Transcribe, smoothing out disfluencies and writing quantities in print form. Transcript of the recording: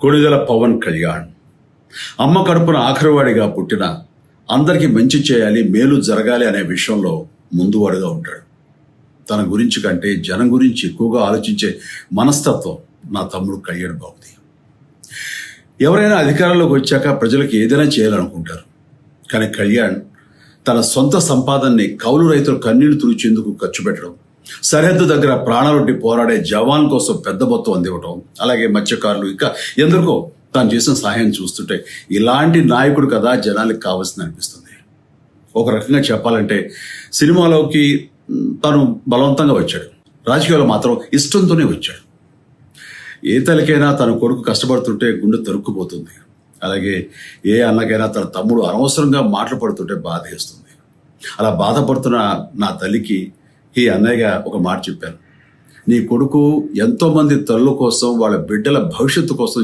కొణిదెల పవన్ కళ్యాణ్ అమ్మ కడుపున ఆఖరివాడిగా పుట్టిన అందరికీ మంచి చేయాలి, మేలు జరగాలి అనే విషయంలో ముందువాడుగా ఉంటాడు. తన గురించి కంటే జనం గురించి ఎక్కువగా ఆలోచించే మనస్తత్వం నా తమ్ముడు కళ్యాణ్ బాబుది. ఎవరైనా అధికారంలోకి వచ్చాక ప్రజలకు ఏదైనా చేయాలనుకుంటారు. కానీ కళ్యాణ్ తన సొంత సంపాదనని కౌలు రైతులు కన్నీళ్లు తుడిచేందుకు ఖర్చు పెట్టడం, సరిహద్దు దగ్గర ప్రాణాలొడ్డి పోరాడే జవాన్ కోసం పెద్ద మొత్తం అందివ్వటం, అలాగే మత్స్యకారులు ఇంకా ఎందరికో తాను చేసిన సహాయం చూస్తుంటే ఇలాంటి నాయకుడు కదా జనాలకు కావాల్సింది అనిపిస్తుంది. ఒక రకంగా చెప్పాలంటే సినిమాలోకి తను బలవంతంగా వచ్చాడు, రాజకీయాల్లో మాత్రం ఇష్టంతోనే వచ్చాడు. ఏ తల్లికైనా తన కొడుకు కష్టపడుతుంటే గుండె తరుక్కుపోతుంది. అలాగే ఏ అన్నకైనా తన తమ్ముడు అనవసరంగా మాటలు పడుతుంటే బాధేస్తుంది. అలా బాధపడుతున్న నా తల్లికి ఈ అన్నయ్యగా ఒక మాట చెప్పాను. నీ కొడుకు ఎంతో మంది తల్లుల కోసం, వాళ్ళ బిడ్డల భవిష్యత్తు కోసం